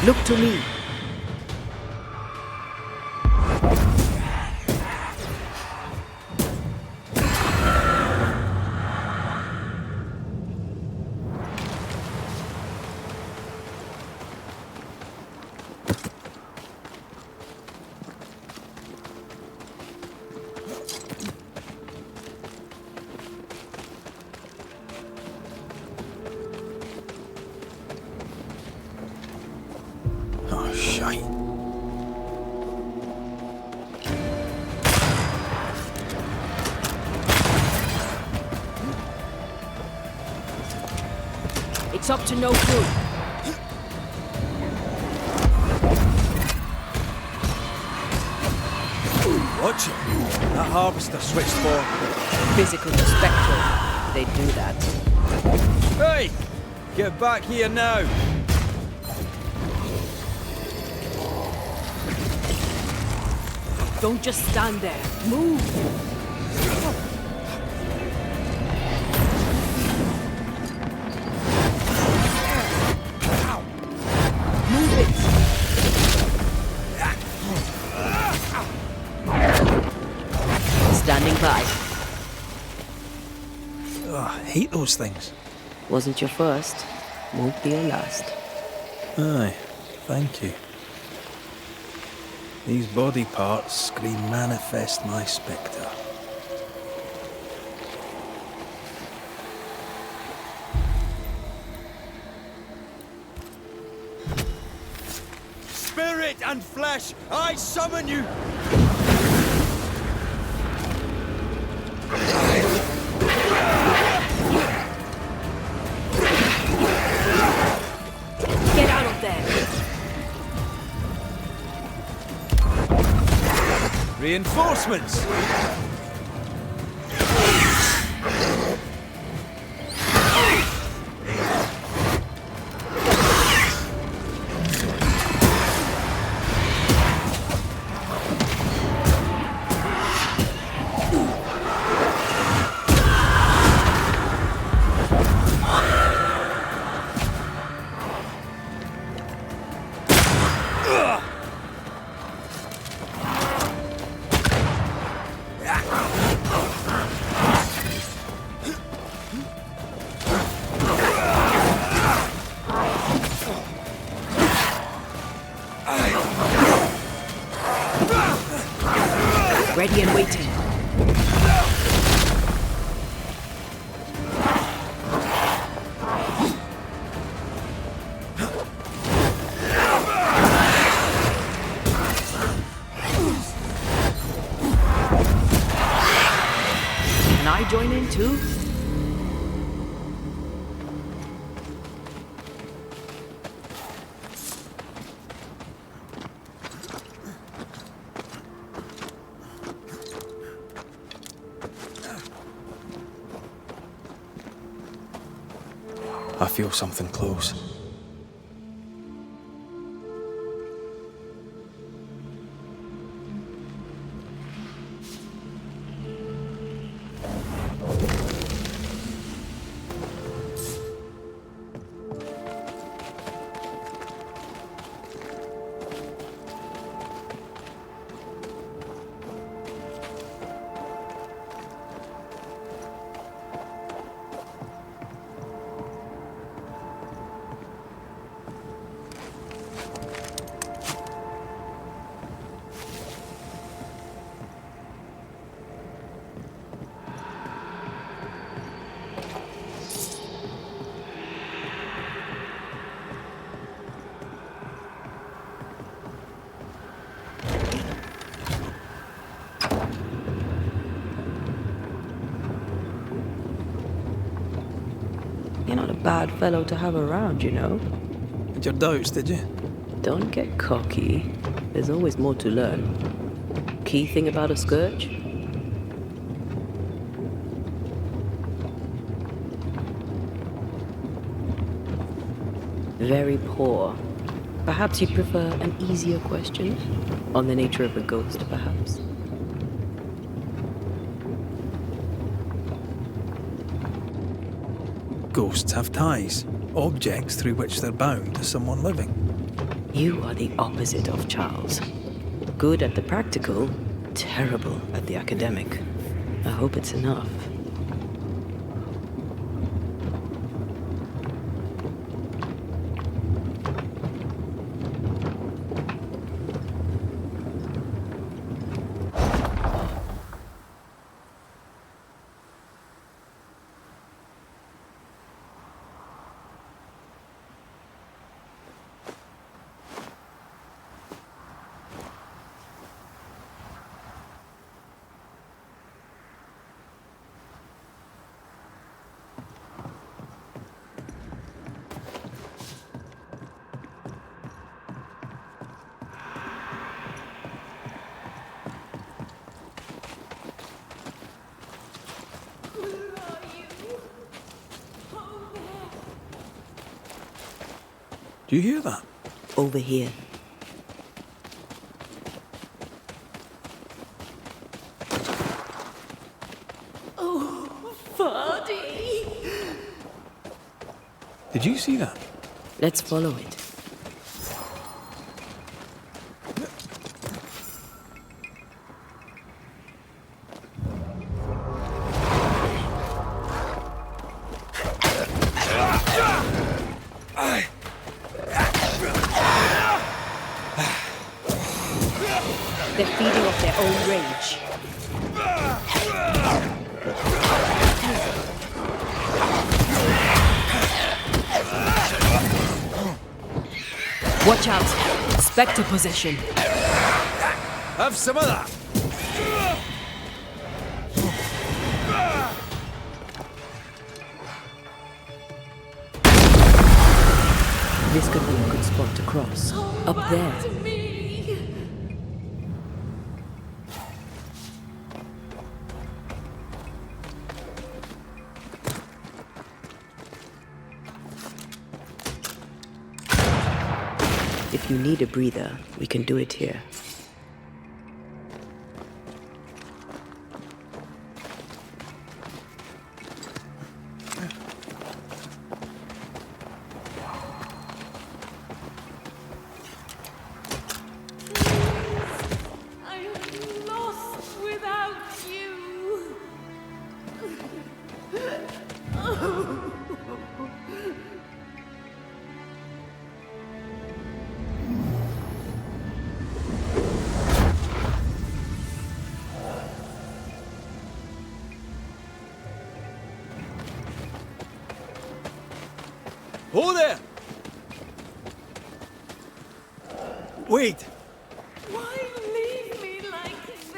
Look to me. It's up to no good. Watch it. That harvester switched for Physical to spectral. They do that. Hey! Get back here now! Don't just stand there. Move! Move it! Standing by. Ugh, I hate those things. Wasn't your first. Won't be your last. Aye, thank you. These body parts scream manifest my spectre. Spirit and flesh, I summon you! Get out of there! Reinforcements! Ready and waiting. Can I join in too? I feel something close. You're not a bad fellow to have around, you know. Had your doubts, did you? Don't get cocky. There's always more to learn. Key thing about a scourge? Very poor. Perhaps you prefer an easier question? On the nature of a ghost, perhaps? Ghosts have ties, objects through which they're bound to someone living. You are the opposite of Charles. Good at the practical, terrible at the academic. I hope it's enough. Do you hear that? Over here. Oh, Parte! Did you see that? Let's follow it. They're feeding off their own rage. Watch out! Spectre possession. Have some of that! This could be a good spot to cross. Up there. If you need a breather, we can do it here. I'm lost without you. Oh there! Wait! Why leave me like this?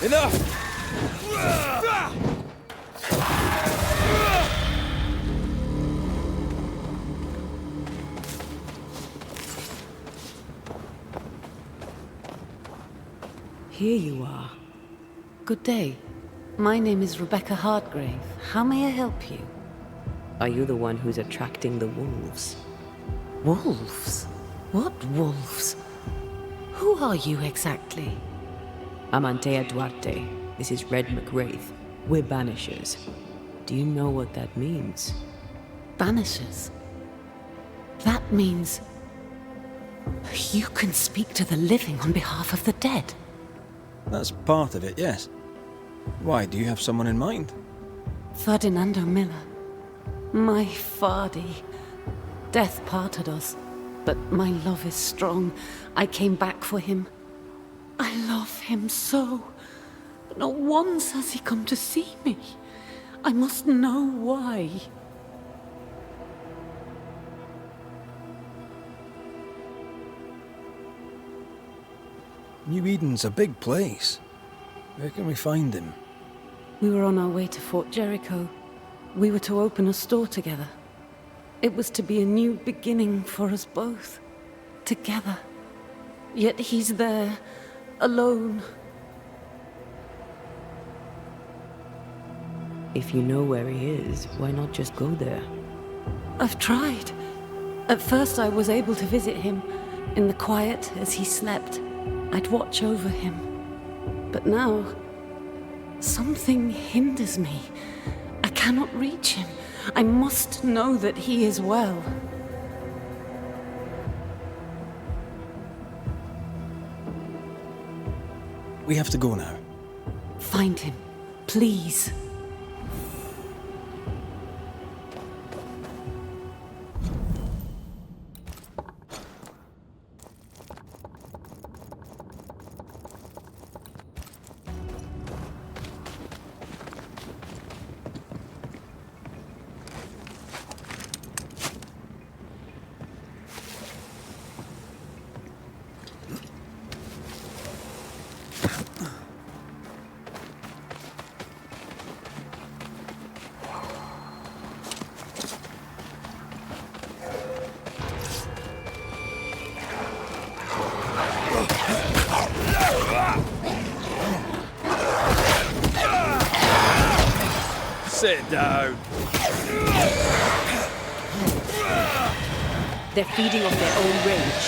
Enough! Here you are. Good day. My name is Rebecca Hardgrave. How may I help you? Are you the one who's attracting the wolves? Wolves? What wolves? Who are you exactly? I'm Antea Duarte. This is Red McWraith. We're Banishers. Do you know what that means? Banishers? That means... you can speak to the living on behalf of the dead. That's part of it, yes. Why, do you have someone in mind? Ferdinando Miller. My Fardy. Death parted us, but my love is strong. I came back for him. I love him so. But not once has he come to see me. I must know why. New Eden's a big place. Where can we find him? We were on our way to Fort Jericho. We were to open a store together. It was to be a new beginning for us both. Together. Yet he's there, alone. If you know where he is, why not just go there? I've tried. At first I was able to visit him, in the quiet as he slept. I'd watch over him. But now, something hinders me. I cannot reach him. I must know that he is well. We have to go now. Find him, please. Sit down. They're feeding off their own rage.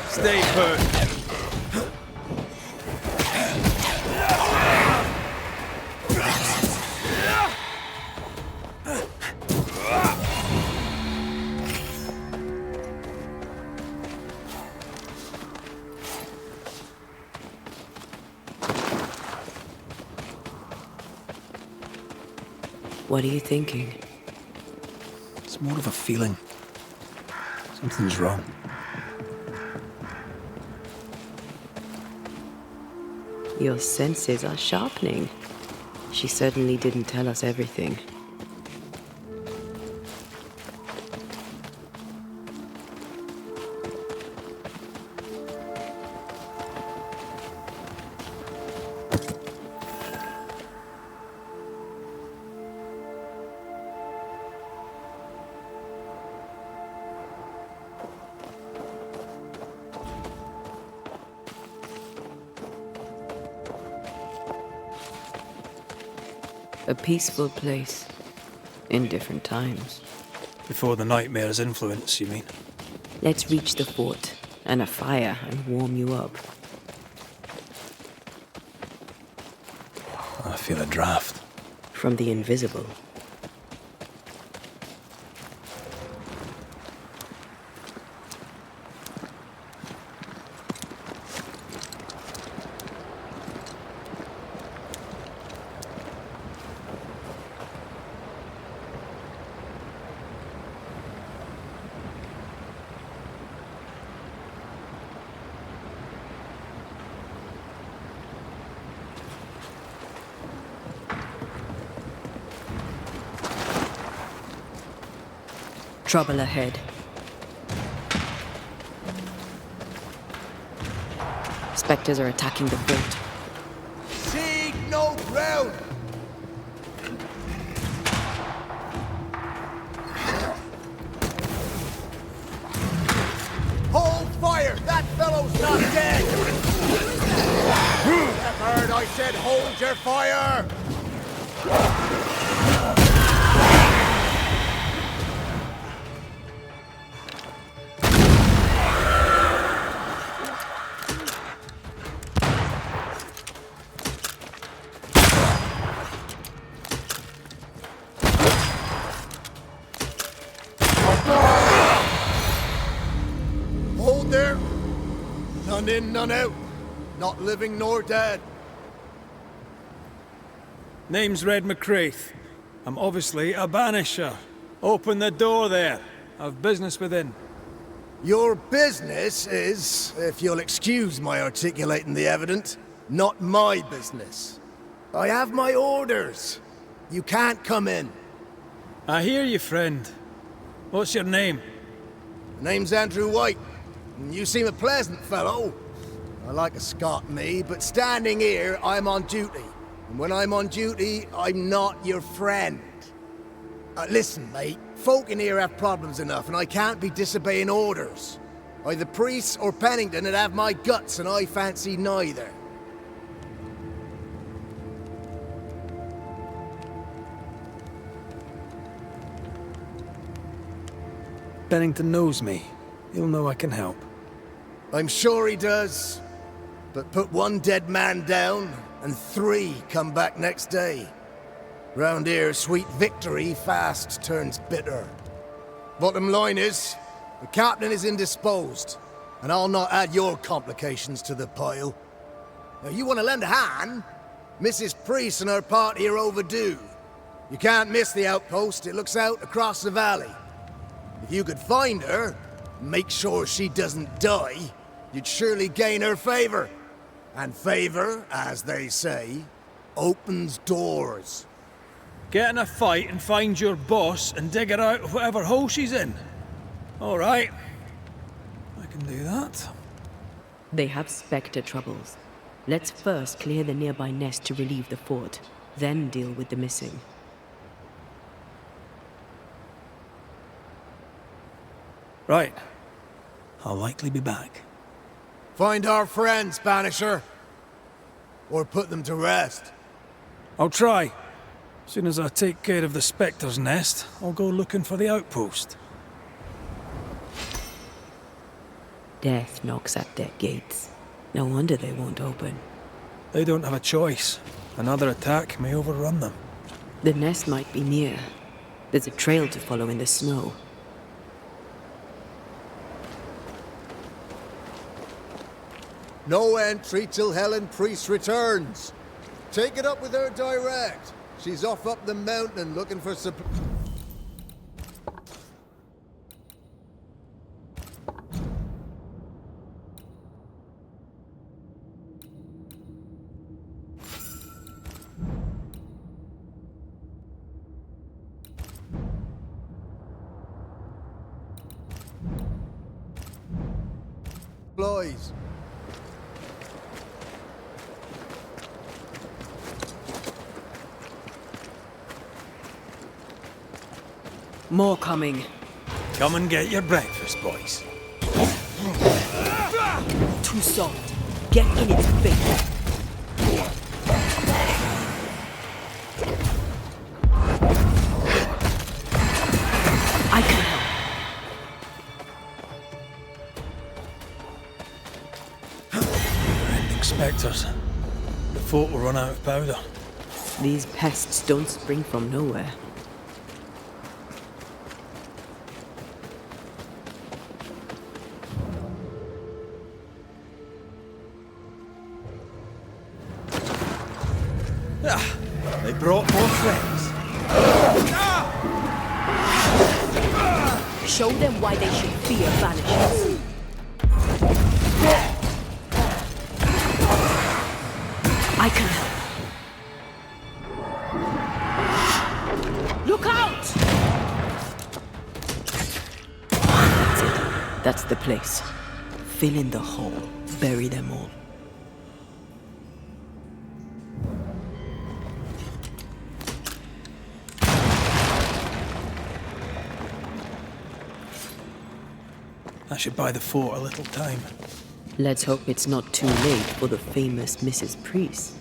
Stay put. What are you thinking? It's more of a feeling. Something's wrong. Your senses are sharpening. She certainly didn't tell us everything. A peaceful place, in different times. Before the nightmare's influence, you mean? Let's reach the fort and a fire and warm you up. I feel a draft. From the invisible. Trouble ahead. Spectres are attacking the fort. Seed no ground! Hold fire! That fellow's not dead! I've heard I said hold your fire! None in, none out. Not living nor dead. Name's Red McCraith. I'm obviously a banisher. Open the door there. I've business within. Your business is, if you'll excuse my articulating the evident, not my business. I have my orders. You can't come in. I hear you, friend. What's your name? Name's Andrew White. You seem a pleasant fellow. I like a Scot, me, but standing here, I'm on duty. And when I'm on duty, I'm not your friend. Listen, mate, folk in here have problems enough, and I can't be disobeying orders. Either priests or Pennington would have my guts, and I fancy neither. Bennington knows me. He'll know I can help. I'm sure he does. But put one dead man down, and 3 come back next day. Round here, sweet victory fast turns bitter. Bottom line is, the captain is indisposed, and I'll not add your complications to the pile. Now, you want to lend a hand? Mrs. Priest and her party are overdue. You can't miss the outpost. It looks out across the valley. If you could find her, make sure she doesn't die, you'd surely gain her favor. And favor, as they say, opens doors. Get in a fight and find your boss and dig her out of whatever hole she's in. All right. I can do that. They have Spectre troubles. Let's first clear the nearby nest to relieve the fort, then deal with the missing. Right. I'll likely be back. Find our friends, Banisher. Or put them to rest. I'll try. As soon as I take care of the Spectre's nest, I'll go looking for the outpost. Death knocks at their gates. No wonder they won't open. They don't have a choice. Another attack may overrun them. The nest might be near. There's a trail to follow in the snow. No entry till Helen Priest returns. Take it up with her direct. She's off up the mountain looking for supplies. More coming. Come and get your breakfast, boys. Too soft. Get in its face. I can help. Ending Spectres. The fort will run out of powder. These pests don't spring from nowhere. They brought more friends. Show them why they should fear Banishers. I can help. Look out! That's it. That's the place. Fill in the hole. Bury them all. That should buy the fort a little time. Let's hope it's not too late for the famous Mrs. Priest.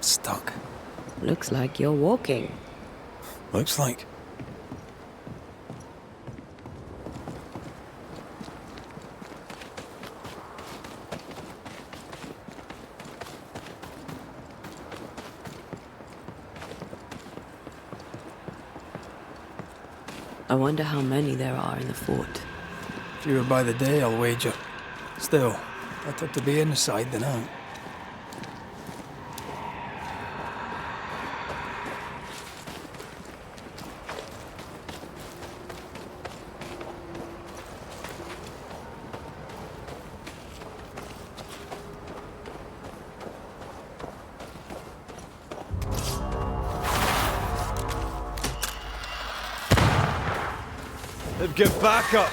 Stuck. Looks like you're walking. Looks like. I wonder how many there are in the fort. Fewer by the day, I'll wager. Still, better to be inside than out. Get back up!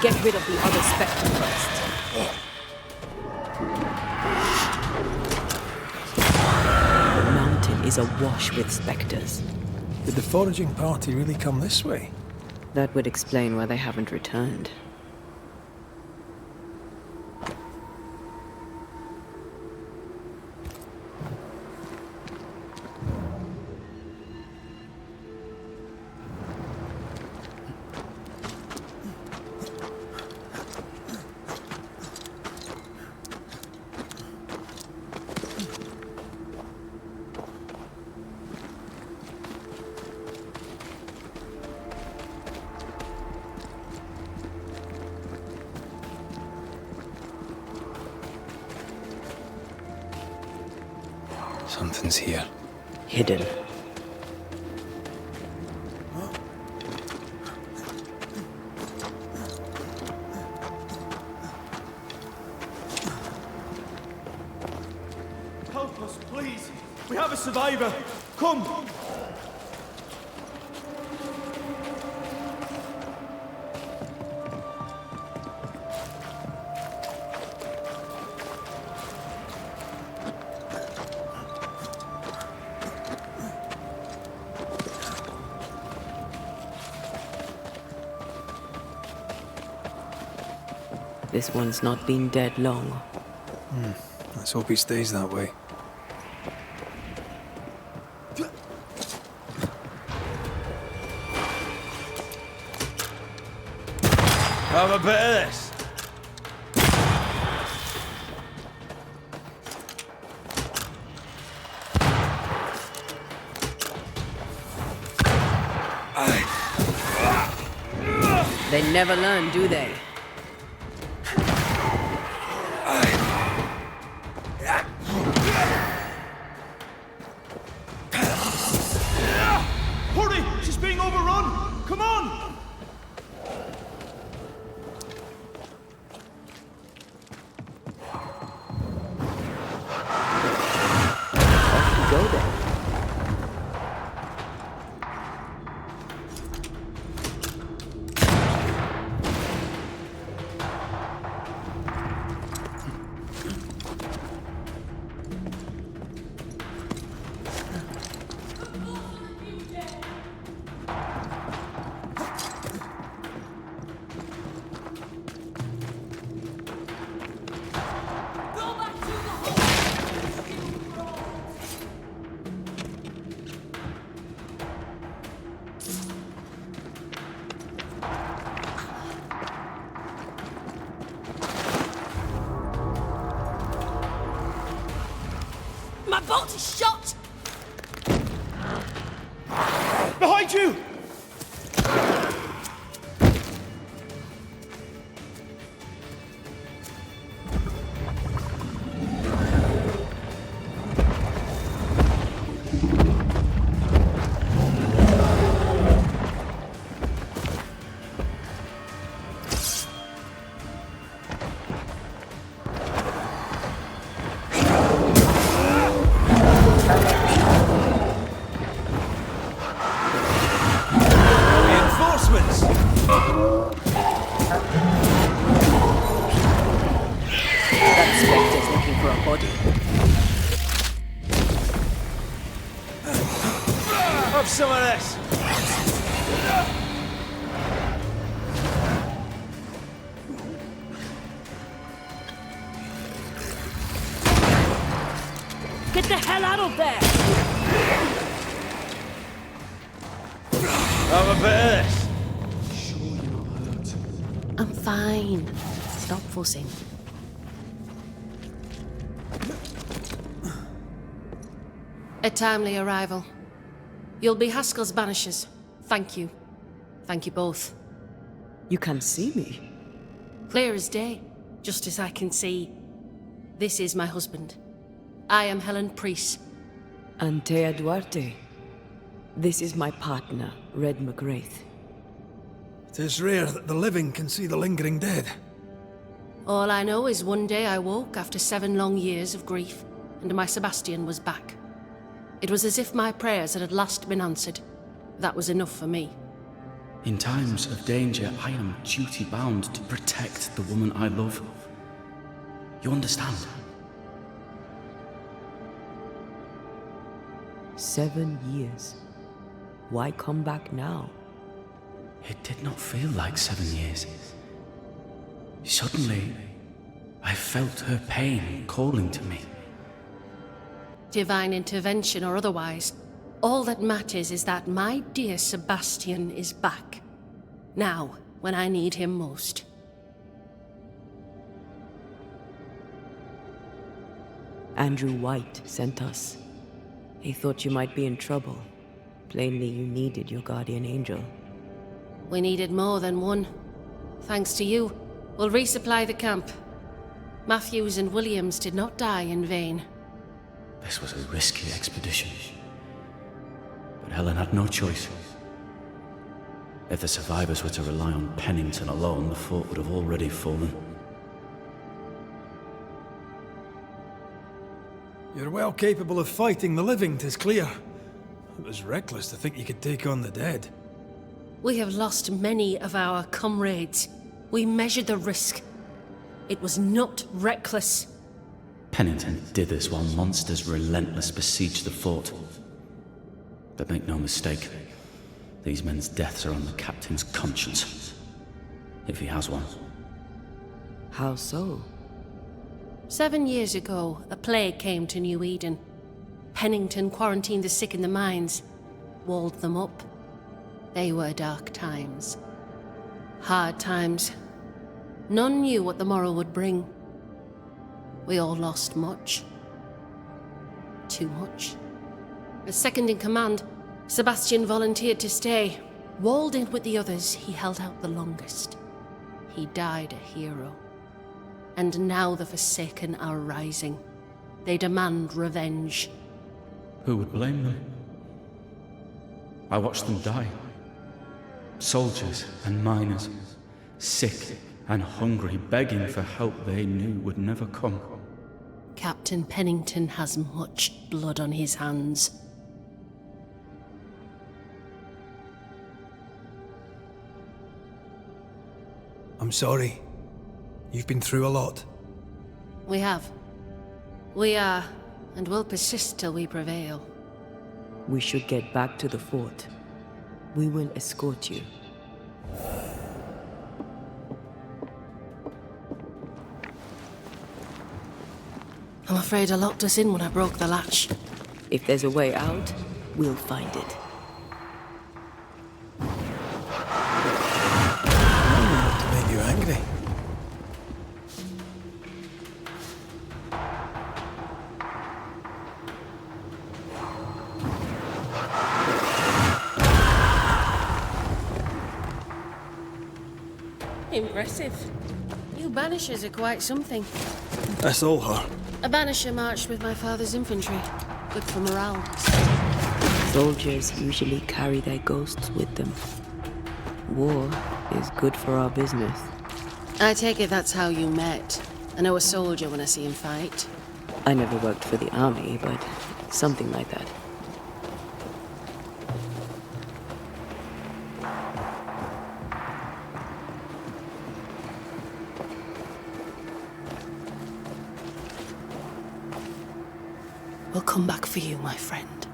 Get rid of the other Spectre first. The mountain is awash with Spectres. Did the foraging party really come this way? That would explain why they haven't returned. Something's here. Hidden. Help us, please! We have a survivor! Come! This one's not been dead long. Let's hope he stays that way. Have a bit of this! They never learn, do they? Hurry! She's being overrun! Come on! Go then. Go back to the hole. My bolt is shot! Behind you! Reinforcements! That Spectre's looking for a body. Have some of this! Get the hell out of there! Have a bit of this! I'm fine. Stop fussing. A timely arrival. You'll be Haskell's Banishers. Thank you. Thank you both. You can't see me. Clear as day, just as I can see. This is my husband. I am Helen Priest. Antea Duarte. This is my partner, Red McGrath. It is rare that the living can see the lingering dead. All I know is one day I woke after 7 long years of grief, and my Sebastian was back. It was as if my prayers had at last been answered. That was enough for me. In times of danger, I am duty-bound to protect the woman I love. You understand? 7 years. Why come back now? It did not feel like 7 years. Suddenly, I felt her pain calling to me. Divine intervention or otherwise, all that matters is that my dear Sebastian is back. Now, when I need him most. Andrew White sent us. He thought you might be in trouble. Plainly, you needed your guardian angel. We needed more than one. Thanks to you, we'll resupply the camp. Matthews and Williams did not die in vain. This was a risky expedition. But Helen had no choice. If the survivors were to rely on Pennington alone, the fort would have already fallen. You're well capable of fighting the living, 'tis clear. It was reckless to think you could take on the dead. We have lost many of our comrades. We measured the risk. It was not reckless. Pennington did this while monsters relentless besieged the fort. But make no mistake, these men's deaths are on the captain's conscience. If he has one. How so? 7 years ago, a plague came to New Eden. Pennington quarantined the sick in the mines, walled them up. They were dark times. Hard times. None knew what the morrow would bring. We all lost much. Too much. As second in command, Sebastian volunteered to stay. Walled in with the others, he held out the longest. He died a hero. And now the Forsaken are rising. They demand revenge. Who would blame them? I watched them die. Soldiers and miners, sick and hungry, begging for help they knew would never come. Captain Pennington has much blood on his hands. I'm sorry. You've been through a lot. We have. We are, and will persist till we prevail. We should get back to the fort. We will escort you. I'm afraid I locked us in when I broke the latch. If there's a way out, we'll find it. To make you angry. Impressive. You Banishers are quite something. That's all her. A Banisher marched with my father's infantry. Good for morale. Soldiers usually carry their ghosts with them. War is good for our business. I take it that's how you met. I know a soldier when I see him fight. I never worked for the army, but something like that. We'll come back for you, my friend.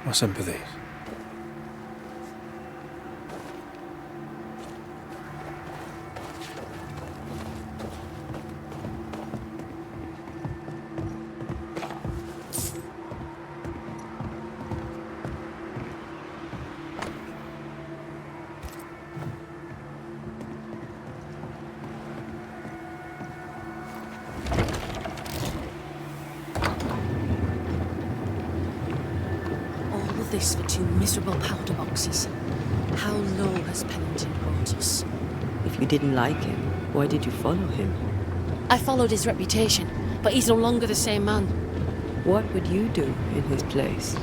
My sympathies. this for 2 miserable powder boxes. How low has Pennington brought us? If you didn't like him, why did you follow him? I followed his reputation, but he's no longer the same man. What would you do in his place?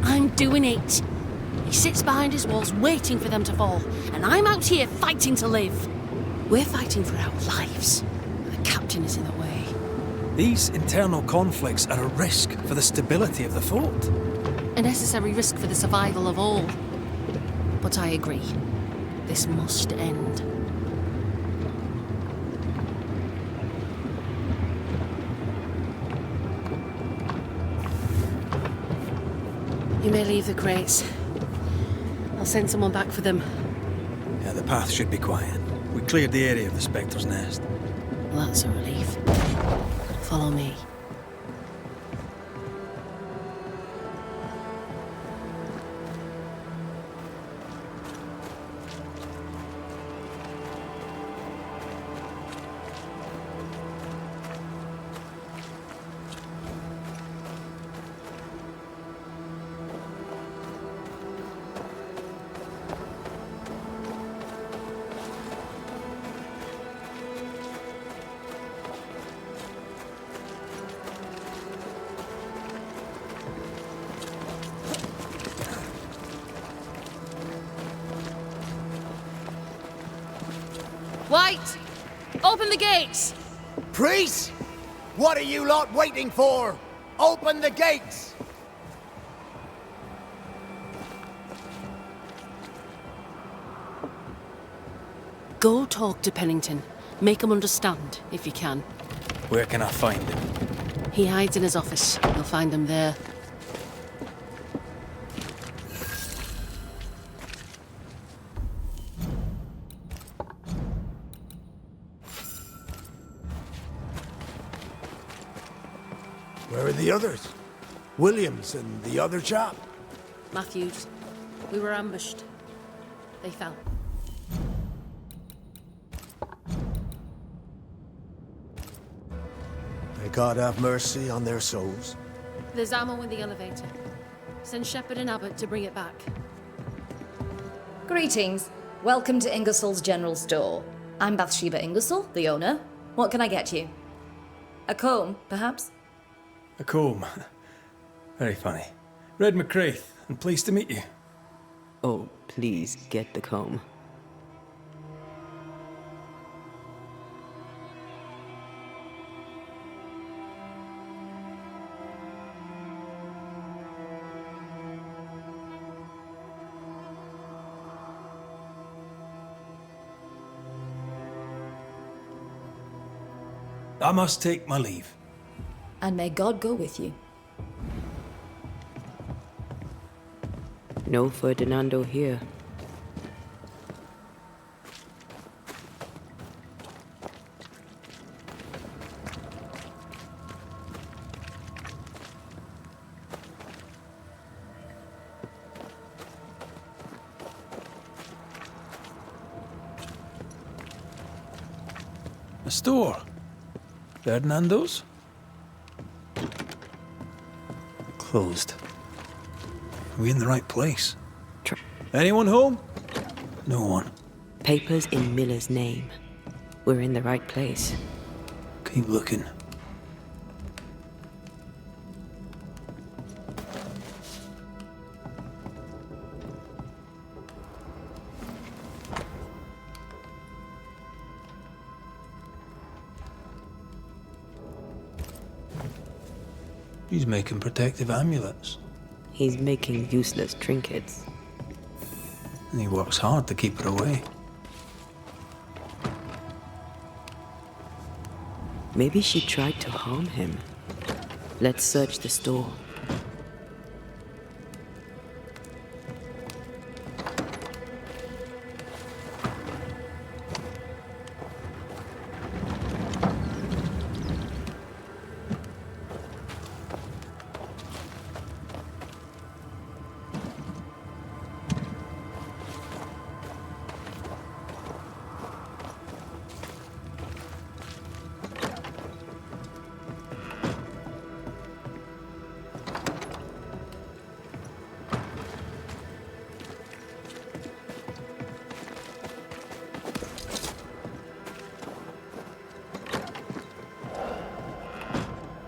I'm doing it. He sits behind his walls waiting for them to fall, and I'm out here fighting to live. We're fighting for our lives. The captain is in the way. These internal conflicts are a risk for the stability of the fort. A necessary risk for the survival of all. But I agree. This must end. You may leave the crates. I'll send someone back for them. Yeah, the path should be quiet. We cleared the area of the Spectre's nest. Well, that's a relief. Follow me. White! Open the gates! Priest! What are you lot waiting for? Open the gates! Go talk to Pennington. Make him understand, if you can. Where can I find him? He hides in his office. You'll find him there. Where are the others? Williams and the other chap? Matthews. We were ambushed. They fell. May God have mercy on their souls. There's ammo in the elevator. Send Shepard and Abbott to bring it back. Greetings. Welcome to Ingersoll's General Store. I'm Bathsheba Ingersoll, the owner. What can I get you? A comb, perhaps? A comb. Very funny. Red McCraith, and pleased to meet you. Oh, please get the comb. I must take my leave. And may God go with you. No Ferdinando here. A store. Ferdinando's? Closed. Are we in the right place? Anyone home? No one. Papers in Miller's name. We're in the right place. Keep looking. He's making protective amulets. He's making useless trinkets. And he works hard to keep it away. Maybe she tried to harm him. Let's search the store.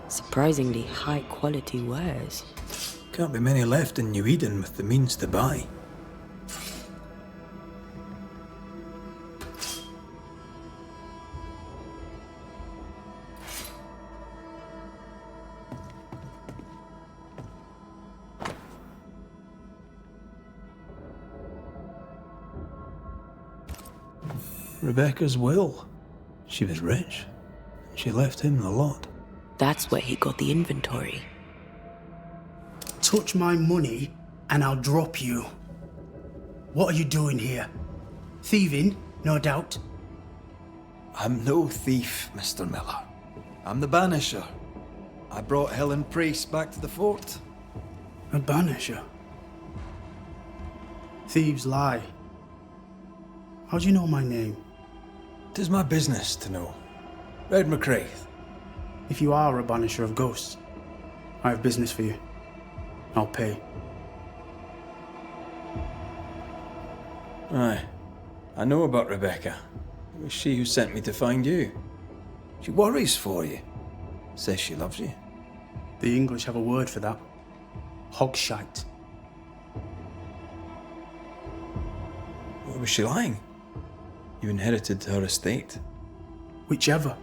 Surprisingly high-quality wares. Can't be many left in New Eden with the means to buy. Rebecca's will. She was rich. She left him the lot. That's where he got the inventory. Touch my money and I'll drop you. What are you doing here? Thieving, no doubt. I'm no thief, Mr. Miller. I'm the Banisher. I brought Helen Priest back to the fort. A banisher? Thieves lie. How do you know my name? 'Tis my business to know. Red McCraith. If you are a banisher of ghosts, I have business for you. I'll pay. Aye. I know about Rebecca. It was she who sent me to find you. She worries for you. Says she loves you. The English have a word for that. Hogshite. What was she lying? You inherited her estate. Whichever.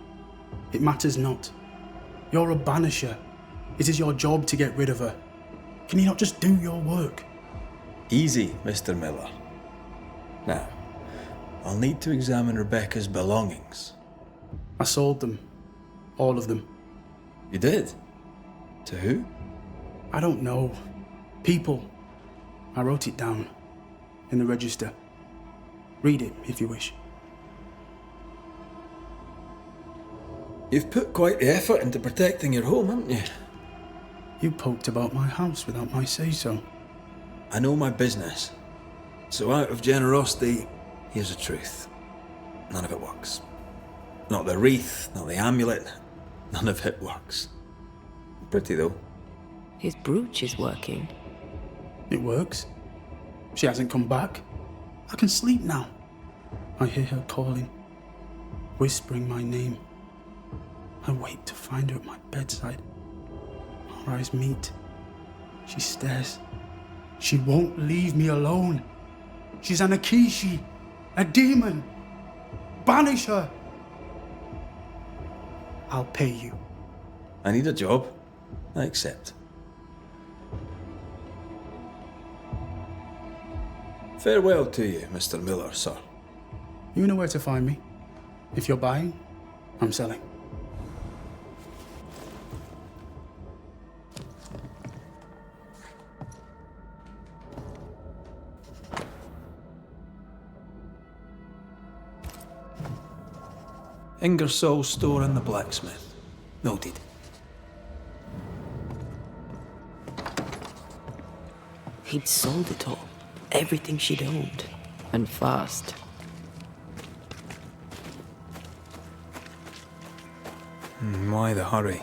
It matters not. You're a banisher. It is your job to get rid of her. Can you not just do your work? Easy, Mr. Miller. Now, I'll need to examine Rebecca's belongings. I sold them. All of them. You did? To who? I don't know. People. I wrote it down. In the register. Read it, if you wish. You've put quite the effort into protecting your home, haven't you? You poked about my house without my say-so. I know my business. So out of generosity, here's the truth. None of it works. Not the wreath, not the amulet, none of it works. Pretty though. His brooch is working. It works. She hasn't come back. I can sleep now. I hear her calling, whispering my name. I wait to find her at my bedside. Our eyes meet. She stares. She won't leave me alone. She's an Akishi, a demon. Banish her. I'll pay you. I need a job. I accept. Farewell to you, Mr. Miller, sir. You know where to find me. If you're buying, I'm selling. Ingersoll's store and the blacksmith. Noted. He'd sold it all. Everything she'd owned. And fast. Why the hurry?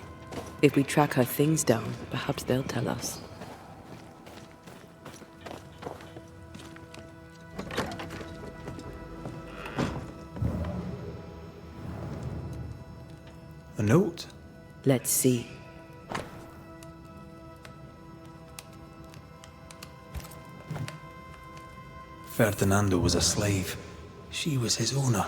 If we track her things down, perhaps they'll tell us. A note? Let's see. Ferdinando was a slave. She was his owner.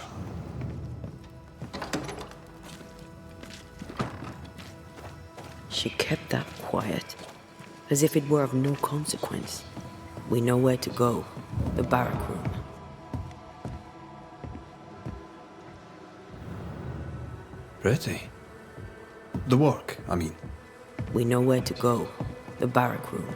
She kept that quiet, as if it were of no consequence. We know where to go. The barrack room. Pretty. The work, I mean. We know where to go. The barrack room.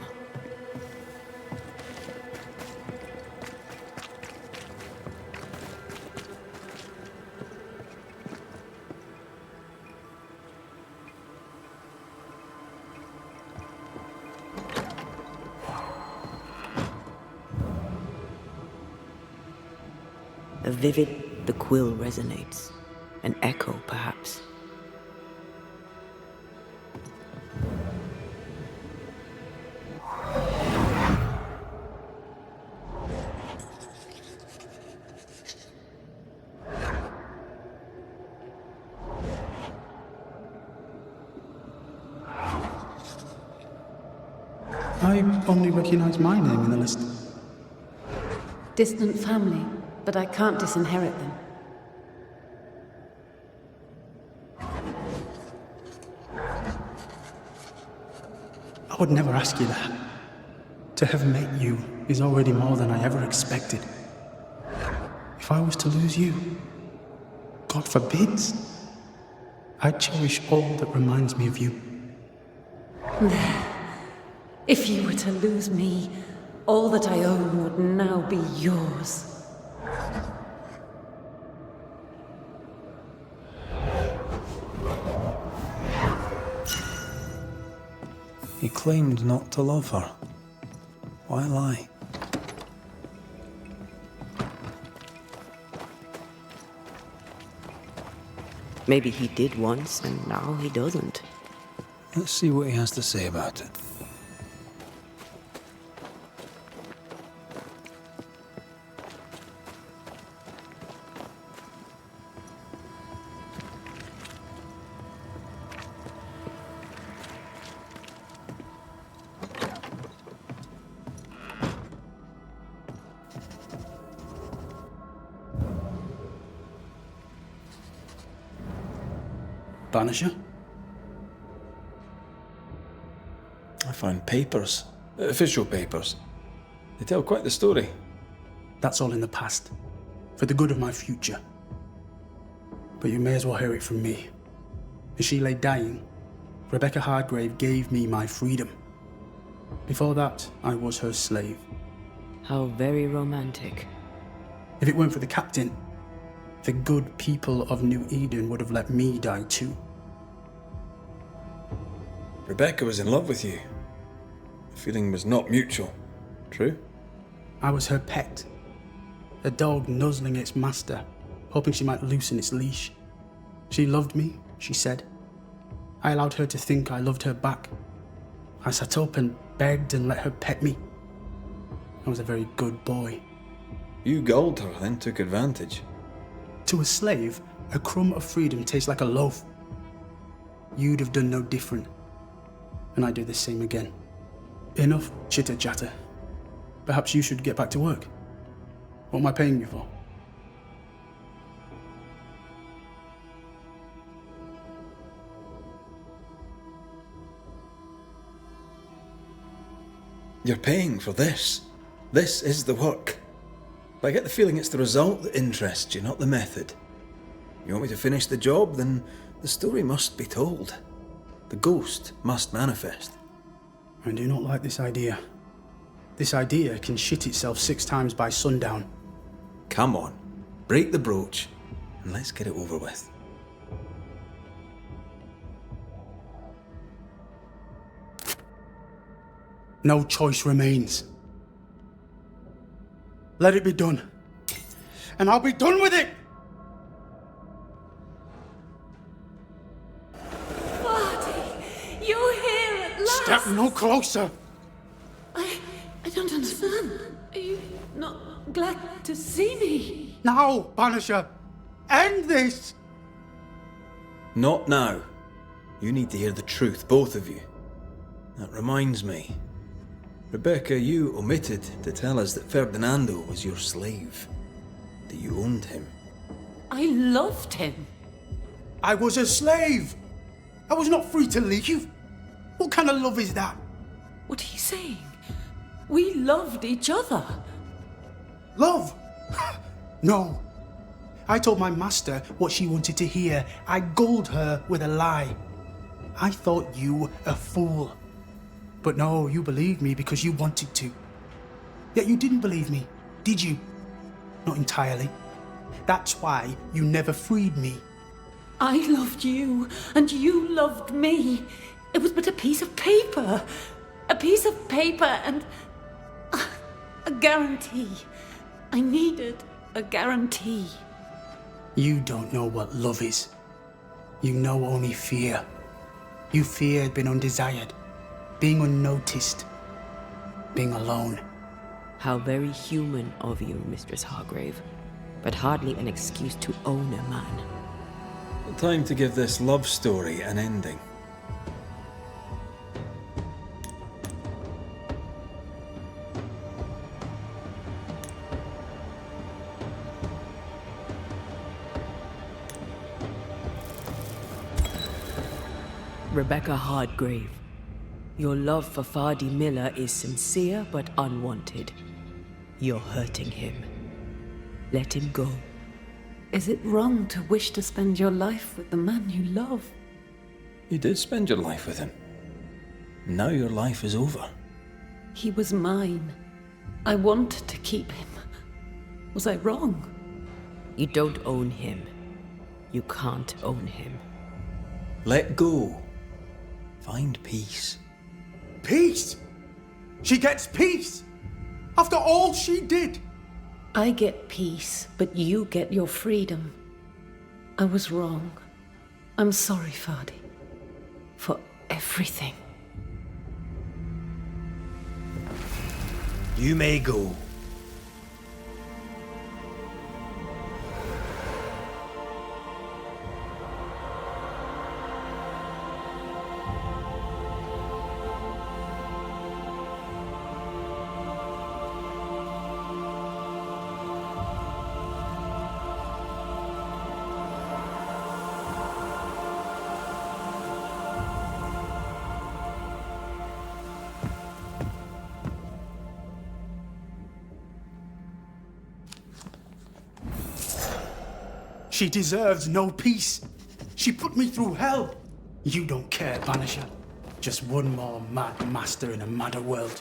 A vivid, the quill resonates. An echo, perhaps. I only recognize my name in the list. Distant family, but I can't disinherit them. I would never ask you that. To have met you is already more than I ever expected. If I was to lose you, God forbids, I'd cherish all that reminds me of you. There. If you were to lose me, all that I own would now be yours. He claimed not to love her. Why lie? Maybe he did once, and now he doesn't. Let's see what he has to say about it. Banisher? I found papers. Official papers. They tell quite the story. That's all in the past. For the good of my future. But you may as well hear it from me. As she lay dying, Rebecca Hardgrave gave me my freedom. Before that, I was her slave. How very romantic. If it weren't for the captain, the good people of New Eden would have let me die too. Rebecca was in love with you. The feeling was not mutual. True? I was her pet. A dog nuzzling its master, hoping she might loosen its leash. She loved me, she said. I allowed her to think I loved her back. I sat up and begged and let her pet me. I was a very good boy. You gulled her, then took advantage. To a slave, a crumb of freedom tastes like a loaf. You'd have done no different. And I'd do the same again. Enough chitter-chatter. Perhaps you should get back to work. What am I paying you for? You're paying for this. This is the work. But I get the feeling it's the result that interests you, not the method. You want me to finish the job, then the story must be told. The ghost must manifest. I do not like this idea. This idea can shit itself 6 times by sundown. Come on, break the brooch, and let's get it over with. No choice remains. Let it be done. And I'll be done with it! Parte! You're here at last! Step no closer! I don't understand. Are you not glad to see me? Now, Banisher! End this! Not now. You need to hear the truth, both of you. That reminds me. Rebecca, you omitted to tell us that Ferdinando was your slave. That you owned him. I loved him. I was a slave! I was not free to leave. What kind of love is that? What are you saying? We loved each other. Love? No. I told my master what she wanted to hear. I gulled her with a lie. I thought you a fool. But no, you believed me because you wanted to. Yet you didn't believe me, did you? Not entirely. That's why you never freed me. I loved you, and you loved me. It was but a piece of paper. A piece of paper and a guarantee. I needed a guarantee. You don't know what love is. You know only fear. You feared being undesired, being unnoticed, being alone. How very human of you, Mistress Hargrave. But hardly an excuse to own a man. Time to give this love story an ending. Rebecca Hardgrave. Your love for Fardy Miller is sincere but unwanted. You're hurting him. Let him go. Is it wrong to wish to spend your life with the man you love? You did spend your life with him. Now your life is over. He was mine. I wanted to keep him. Was I wrong? You don't own him. You can't own him. Let go. Find peace. Peace? She gets peace? After all she did? I get peace, but you get your freedom. I was wrong. I'm sorry, Fardy. For everything. You may go. She deserves no peace. She put me through hell. You don't care, Banisher. Just one more mad master in a madder world.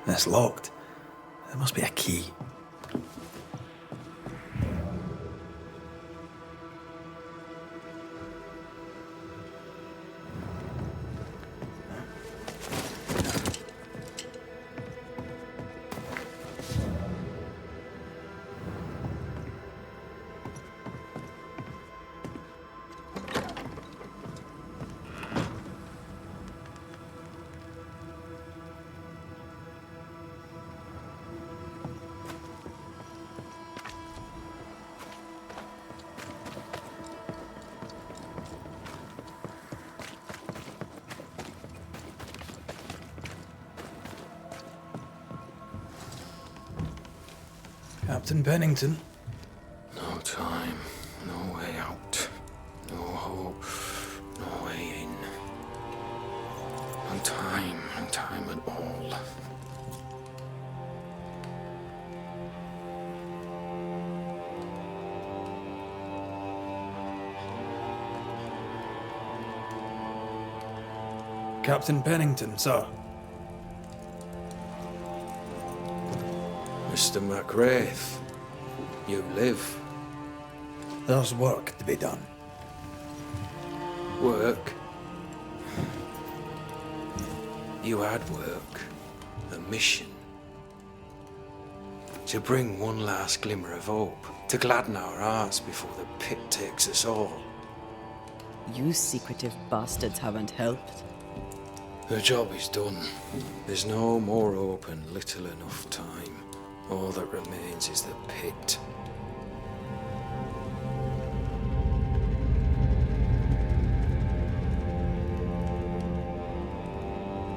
It's locked. There must be a key. Captain Pennington. No time, no way out, no hope, no way in. No time at all. Captain Pennington, sir. Mr. McWraith, you live. There's work to be done. Work? You had work. A mission. To bring one last glimmer of hope. To gladden our hearts before the pit takes us all. You secretive bastards haven't helped. The job is done. There's no more hope and little enough time. All that remains is the pit.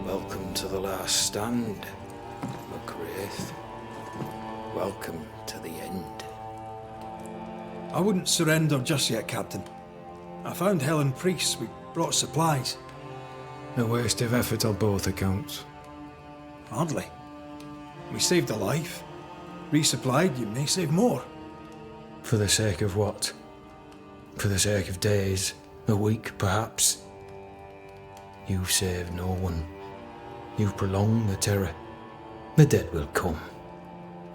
Welcome to the last stand, McGrath. Welcome to the end. I wouldn't surrender just yet, Captain. I found Helen Priest. We brought supplies. A waste of effort on both accounts. Hardly. We saved a life. Resupplied, you may save more. For the sake of what? For the sake of days, a week perhaps? You've saved no one. You've prolonged the terror. The dead will come.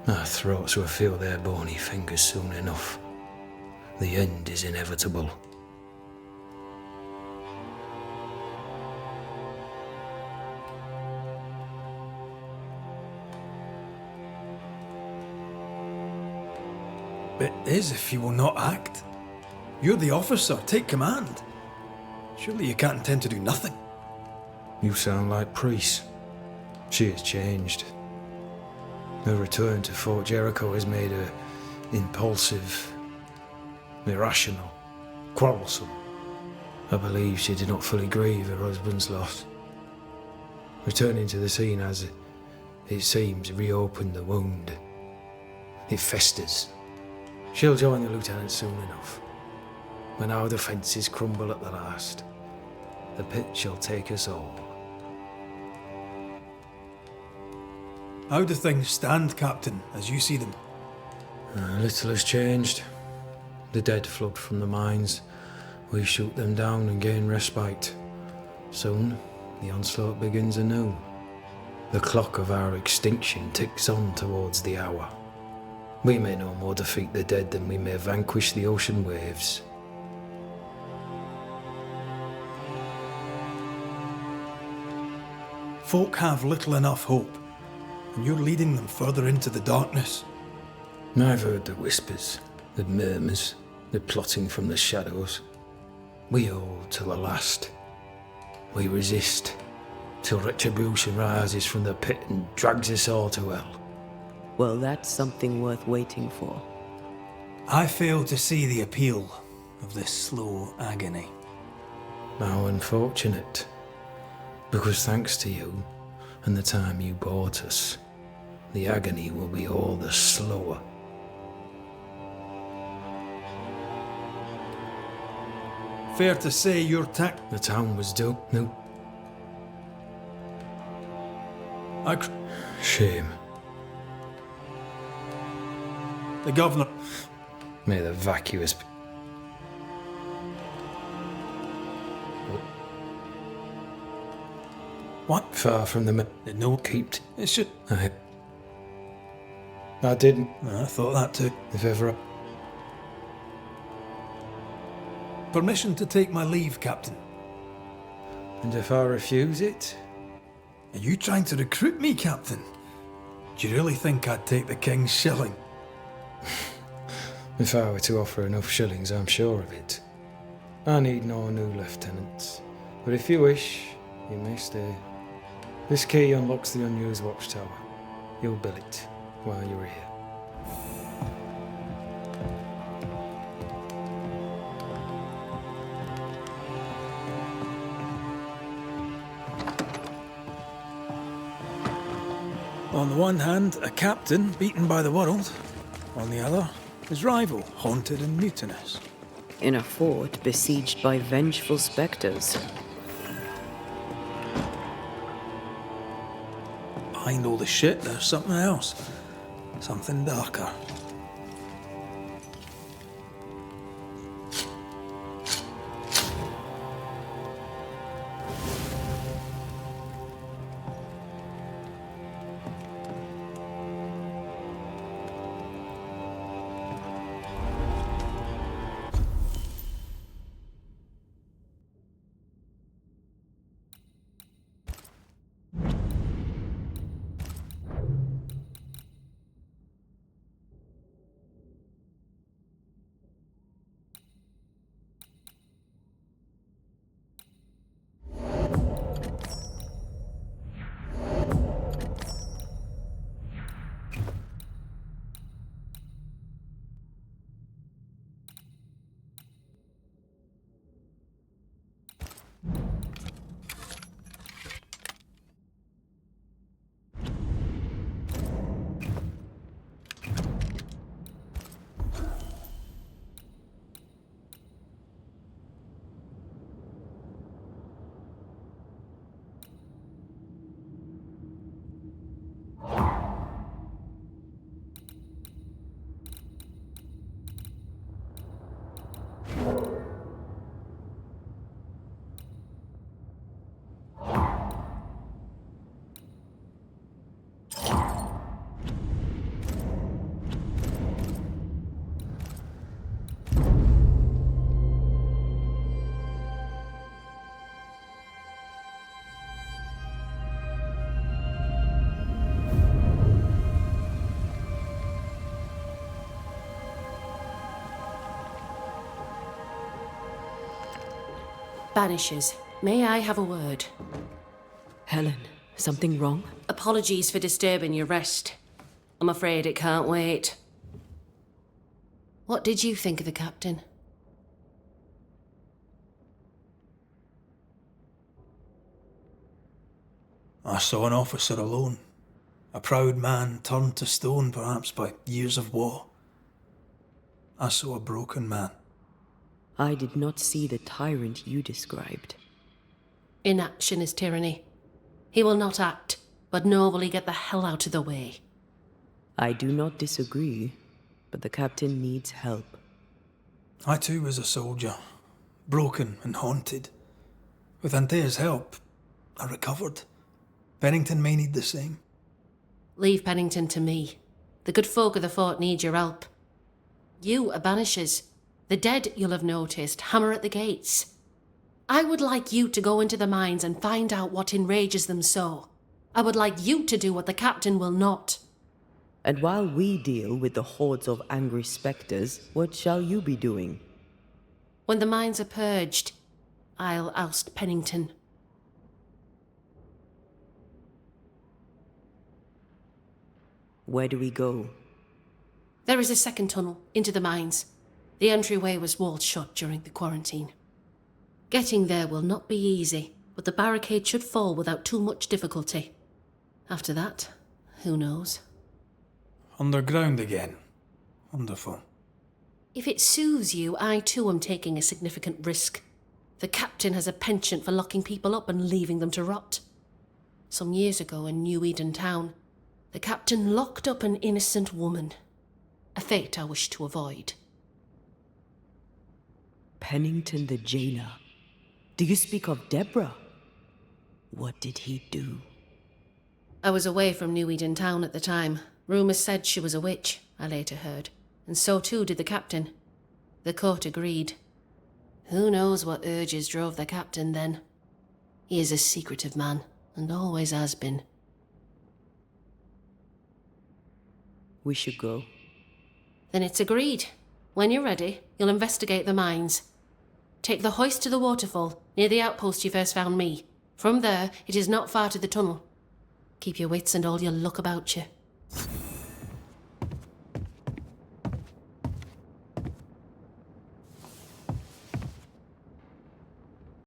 Our throats will feel their bony fingers soon enough. The end is inevitable. It is if you will not act. You're the officer, take command. Surely you can't intend to do nothing. You sound like Priest. She has changed. Her return to Fort Jericho has made her impulsive, irrational, quarrelsome. I believe she did not fully grieve her husband's loss. Returning to the scene has, it seems, reopened the wound. It festers. She'll join the lieutenant soon enough. When our defences crumble at the last, the pit shall take us all. How do things stand, Captain, as you see them? Little has changed. The dead flood from the mines. We shoot them down and gain respite. Soon, the onslaught begins anew. The clock of our extinction ticks on towards the hour. We may no more defeat the dead than we may vanquish the ocean waves. Folk have little enough hope, and you're leading them further into the darkness. I've heard the whispers, the murmurs, the plotting from the shadows. We hold till the last. We resist, till retribution rises from the pit and drags us all to hell. Well, that's something worth waiting for. I fail to see the appeal of this slow agony. How unfortunate. Because thanks to you, and the time you bought us, the agony will be all the slower. Fair to say your The town was doomed. No. Shame. The governor... May the vacuous... What? Far from the... No. Keeped. It should... I didn't. I thought that too. If ever... Permission to take my leave, Captain. And if I refuse it? Are you trying to recruit me, Captain? Do you really think I'd take the King's shilling? If I were to offer enough shillings, I'm sure of it. I need no new lieutenants. But if you wish, you may stay. This key unlocks the unused watchtower. You'll bill it while you're here. On the one hand, a captain beaten by the world. On the other, his rival, haunted and mutinous. In a fort besieged by vengeful specters. Behind all the shit, there's something else. Something darker. Banishers, may I have a word? Helen, something wrong? Apologies for disturbing your rest. I'm afraid it can't wait. What did you think of the captain? I saw an officer alone. A proud man turned to stone, perhaps by years of war. I saw a broken man. I did not see the tyrant you described. Inaction is tyranny. He will not act, but nor will he get the hell out of the way. I do not disagree, but the captain needs help. I too was a soldier, broken and haunted. With Antea's help, I recovered. Pennington may need the same. Leave Pennington to me. The good folk of the fort need your help. You are Banishers. The dead, you'll have noticed, hammer at the gates. I would like you to go into the mines and find out what enrages them so. I would like you to do what the captain will not. And while we deal with the hordes of angry spectres, what shall you be doing? When the mines are purged, I'll oust Pennington. Where do we go? There is a second tunnel into the mines. The entryway was walled shut during the quarantine. Getting there will not be easy, but the barricade should fall without too much difficulty. After that, who knows? Underground again. Wonderful. If it soothes you, I too am taking a significant risk. The captain has a penchant for locking people up and leaving them to rot. Some years ago in New Eden Town, the captain locked up an innocent woman. A fate I wish to avoid. Pennington the jailer. Do you speak of Deborah? What did he do? I was away from New Eden Town at the time. Rumours said she was a witch, I later heard. And so too did the captain. The court agreed. Who knows what urges drove the captain then? He is a secretive man, and always has been. We should go. Then it's agreed. When you're ready, you'll investigate the mines. Take the hoist to the waterfall, near the outpost you first found me. From there, it is not far to the tunnel. Keep your wits and all your luck about you.